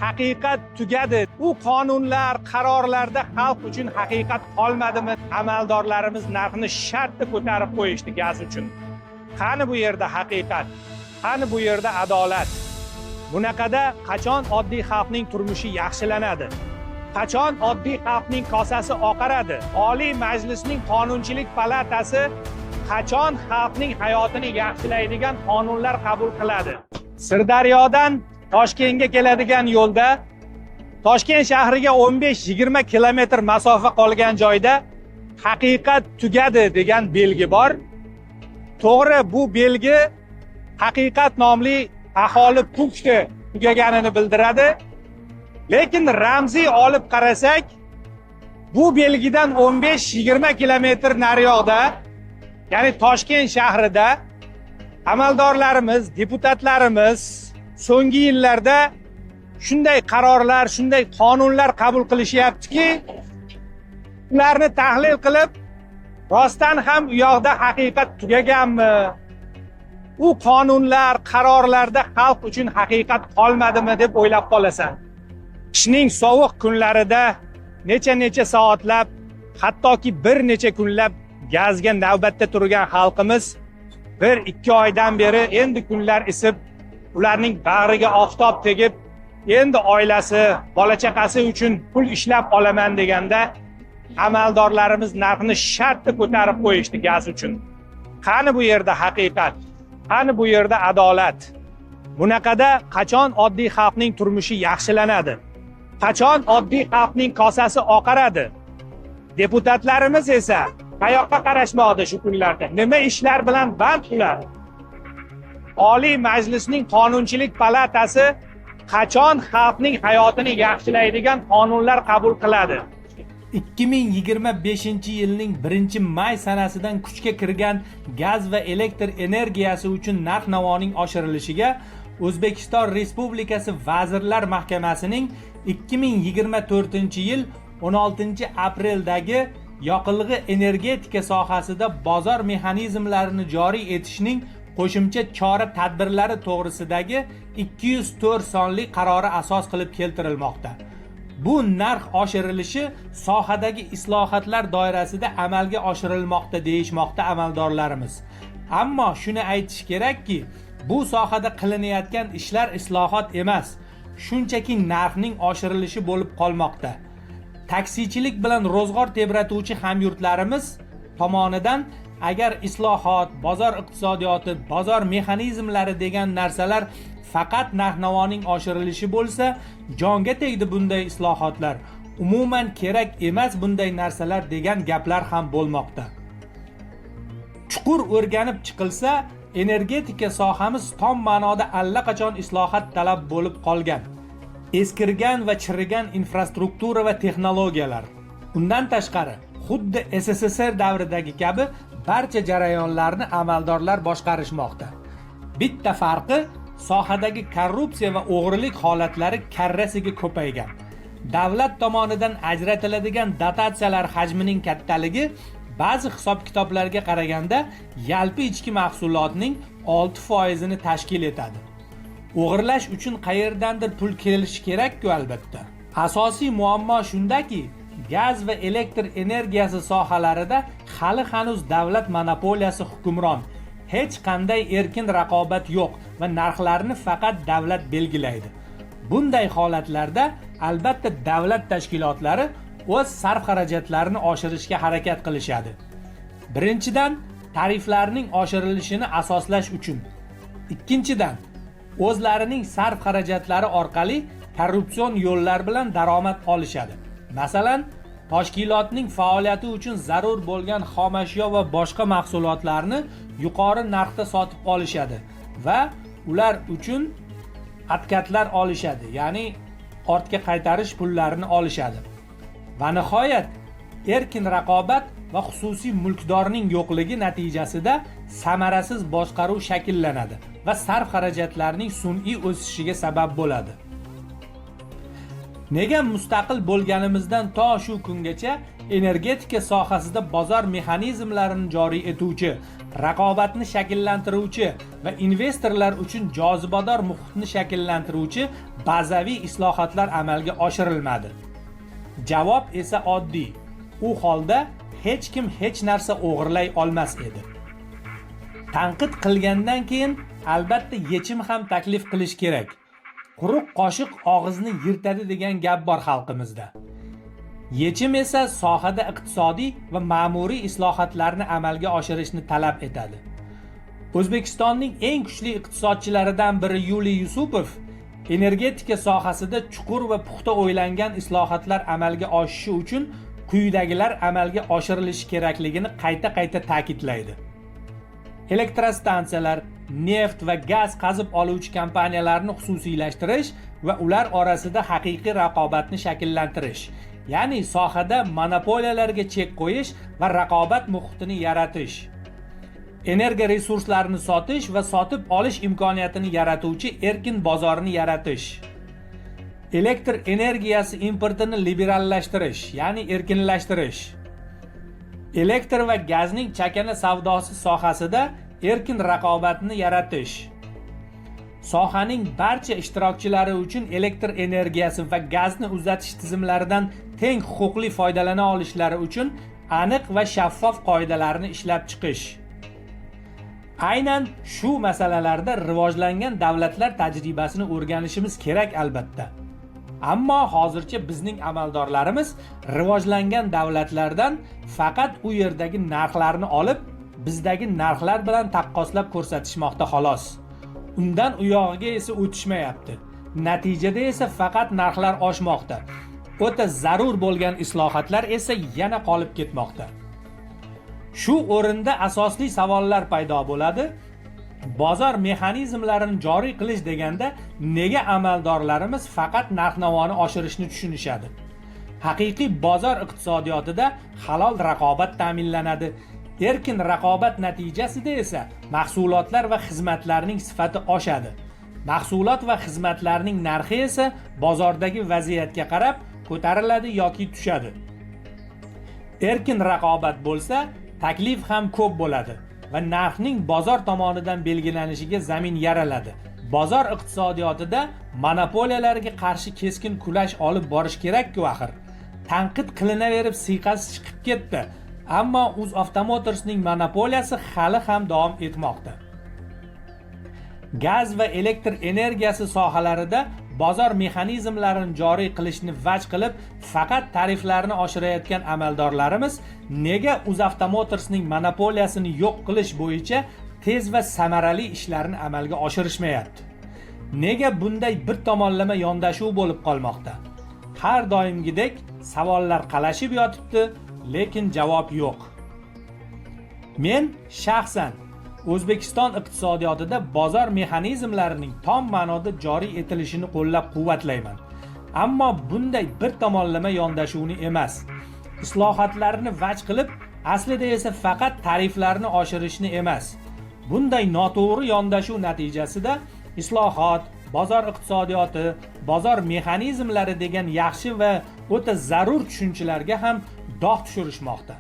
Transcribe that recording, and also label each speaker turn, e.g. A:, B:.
A: Haqiqat tugadi. Bu qonunlar, qarorlarda xalq uchun haqiqat qolmadimi? Amaldorlarimiz narxni shartda ko'tarib qo'yishdi gaz uchun. Qani bu yerda haqiqat? Qani bu yerda adolat? Bunaqada qachon oddiy xalqning turmushi yaxshilanadi? Qachon oddiy xalqning kosasi oqaradi? Oliy Majlisning Qonunchilik palatasi qachon xalqning hayotini yaxshilaydigan qonunlar qabul qiladi? Sirdaryodan Toshkentga keladigan yo'lda Toshkent shahriga 15-20 kilometr masofa qolgan joyda haqiqat tugadi degan belgi bor. To'g'ri, bu belgi haqiqat nomli aholi punkti tugaganini bildiradi. Lekin ramziy olib qarasak, bu belgidan 15-20 kilometr nariyoqda, ya'ni Toshkent shahrida amaldorlarimiz, deputatlarimiz so'nggi yillarda shunday qarorlar, shunday qonunlar qabul qilishyaptiki, ularni tahlil qilib, rostdan ham u yoqda haqiqat tugaganmi? U qonunlar, qarorlarda xalq uchun haqiqat qolmadimi deb o'ylab qolasan. Qishning sovuq kunlarida necha soatlab, hattoki bir necha kunlab gazga navbatda turgan xalqimiz 1-2 oydan beri endi kunlar isib, ularning bag'riga oftob tegib, endi oilasi, bola chaqasi uchun pul ishlab olaman deganda amaldorlarimiz narxni shartda ko'tarib qo'yishdi gaz uchun. Qani bu yerda haqiqat? Qani bu yerda adolat? Bunaqada qachon oddiy xalqning turmushi yaxshilanadi? Qachon oddiy xalqning kosasi oqaradi? Deputatlarimiz esa qayoqqa qarashmoqda shu kunlarda? Nima ishlar bilan band ular? Oliy Majlisning Qonunchilik palatasi qachon xalqning hayotini yaxshilaydigan qonunlar qabul qiladi?
B: 2025-yilning 1-may sanasidan kuchga kirgan gaz va elektr energiyasi uchun narx-navoning oshirilishiga O'zbekiston Respublikasi Vazirlar Mahkamasining 2024-yil 16-apreldagi yoqilg'i energetika sohasida bozor mexanizmlarini joriy etishning qo'shimcha chora tadbirlari to'g'risidagi 204 sonli qarori asos qilib keltirilmoqda. Bu narx oshirilishi sohadagi islohotlar doirasida amalga oshirilmoqda deyishmoqda amaldorlarimiz. Ammo shuni aytish kerakki, bu sohada qilinayotgan ishlar islohot emas, shunchaki narxning oshirilishi bo'lib qolmoqda. Taksichilik bilan ro'zg'or tebratuvchi hamyurtlarimiz tomonidan agar islohot, bozor iqtisodiyoti, bozor mexanizmlari degan narsalar faqat narx-navoning oshirilishi bo'lsa, jonga tegdi bunday islohotlar. Umuman kerak emas bunday narsalar degan gaplar ham bo'lmoqda. Chuqur o'rganib chiqilsa, energetika sohamiz tom ma'noda allaqachon islohot talab bo'lib qolgan. Eskirgan va chirigan infrastruktura va texnologiyalar. Undan tashqari, xuddi SSSR davridagi kabi barcha jarayonlarni amaldorlar boshqarishmoqda. Bitta farqi, sohadagi korrupsiya va o'g'rilik holatlari karrasiga ko'paygan. Davlat tomonidan ajratiladigan dotatsiyalar hajmining kattaligi ba'zi hisob-kitoblarga qaraganda yalpi ichki mahsulotning 6% tashkil etadi. O'g'irlash uchun qayerdandir pul kelishi kerak-ku albatta. Asosiy muammo shundaki, gaz va elektr energiyasi sohalarida hali hanuz davlat monopoliyasi hukmron. Hech qanday erkin raqobat yo'q va narxlarni faqat davlat belgilaydi. Bunday holatlarda albatta davlat tashkilotlari o'z sarf-xarajatlarini oshirishga harakat qilishadi. Birinchidan, tariflarning oshirilishini asoslash uchun. Ikkinchidan, o'zlarining sarf-xarajatlari orqali korrupsion yo'llar bilan daromad olishadi. Masalan, tashkilotning faoliyati uchun zarur bo'lgan xomashyo va boshqa mahsulotlarni yuqori narxda sotib olishadi va ular uchun atkatlar olishadi, ya'ni ortga qaytarish pullarini olishadi. Va nihoyat, erkin raqobat va xususiy mulkdorning yo'qligi natijasida samarasiz boshqaruv shakllanadi va sarf-xarajatlarning sun'iy o'sishiga sabab bo'ladi. Nega mustaqil bo'lganimizdan to shu kungacha energetika sohasida bozor mexanizmlarini joriy etuvchi, raqobatni shakllantiruvchi va investorlar uchun jozibador muhitni shakllantiruvchi bazaviy islohotlar amalga oshirilmadi. Javob esa oddiy. U holda hech kim hech narsa o'g'irlay olmas edi. Tanqid qilgandan keyin albatta yechim ham taklif qilish kerak. Quruq qoshiq og'izni yirtadi degan gap bor xalqimizda. Yechim esa sohada iqtisodiy va ma'muriy islohotlarni amalga oshirishni talab etadi. O'zbekistonning eng kuchli iqtisodchilaridan biri Yuliy Yusupov energetika sohasida chuqur va puxta o'ylangan islohotlar amalga oshishi uchun quyidagilar amalga oshirilishi kerakligini qayta-qayta ta'kidlaydi. Elektrostansiyalar, neft va gaz qazib oluvchi kompaniyalarni xususiylashtirish va ular orasida haqiqiy raqobatni shakllantirish, ya'ni sohada monopoliyalarga chek qo'yish va raqobat muhitini yaratish. Energiya resurslarini sotish va sotib olish imkoniyatini yaratuvchi erkin bozorni yaratish. Elektr energiyasi importini liberallashtirish, ya'ni erkinlashtirish. Elektr va gazning chakana savdosi sohasida erkin raqobatni yaratish. Sohaning barcha ishtirokchilari uchun elektr energiyasi va gazni uzatish tizimlaridan teng huquqli foydalana olishlari uchun aniq va shaffof qoidalarni ishlab chiqish. Aynan shu masalalarda rivojlangan davlatlar tajribasini o'rganishimiz kerak albatta. Ammo hozircha bizning amaldorlarimiz rivojlangan davlatlardan faqat u yerdagi narxlarni olib, bizdagi narxlar bilan taqqoslab ko'rsatishmoqda xolos. Undan u yog'iga esa o'tishmayapti. Natijada esa faqat narxlar oshmoqda. O'ta zarur bo'lgan islohotlar esa yana qolib ketmoqda. Shu o'rinda asosli savollar paydo bo'ladi. Bozor mexanizmlarini joriy qilish deganda nega amaldorlarimiz faqat narx-navoni oshirishni tushunishadi? Haqiqiy bozor iqtisodiyotida halol raqobat ta'minlanadi. Erkin raqobat natijasida esa mahsulotlar va xizmatlarning sifati oshadi. Mahsulot va xizmatlarning narxi esa bozordagi vaziyatga qarab ko'tariladi yoki tushadi. Erkin raqobat bo'lsa, taklif ham ko'p bo'ladi va narxning bozor tomonidan belgilanishiga zamin yaraladi. Bozor iqtisodiyotida monopoliyalarga qarshi keskin kurash olib borish kerak-ku axir. Tanqid qilinaverib siyqasi chiqib ketdi, ammo UzAuto Motors'ning monopoliyasi hali ham davom etmoqda. Gaz va elektr energiyasi sohalarida bozor mexanizmlarini joriy qilishni vaj qilib, faqat tariflarni oshirayotgan amaldorlarimiz nega UzAuto Motors'ning monopoliyasini yo'q qilish bo'yicha tez va samarali ishlarni amalga oshirishmayapti? Nega bunday bir tomonlama yondashuv bo'lib qolmoqda? Har doimgidek savollar qalashib yotibdi, lekin javob yo'q. Men shaxsan O'zbekiston iqtisodiyotida bozor mexanizmlarining tom ma'noda joriy etilishini qo'llab-quvvatlayman. Ammo bunday bir tomonlama yondashuvni emas, islohotlarni vaj qilib, aslida esa faqat tariflarni oshirishni emas. Bunday noto'g'ri yondashuv natijasida islohot, bozor iqtisodiyoti, bozor mexanizmlari degan yaxshi va o'ta zarur tushunchalarga ham dog' tushirishmoqda.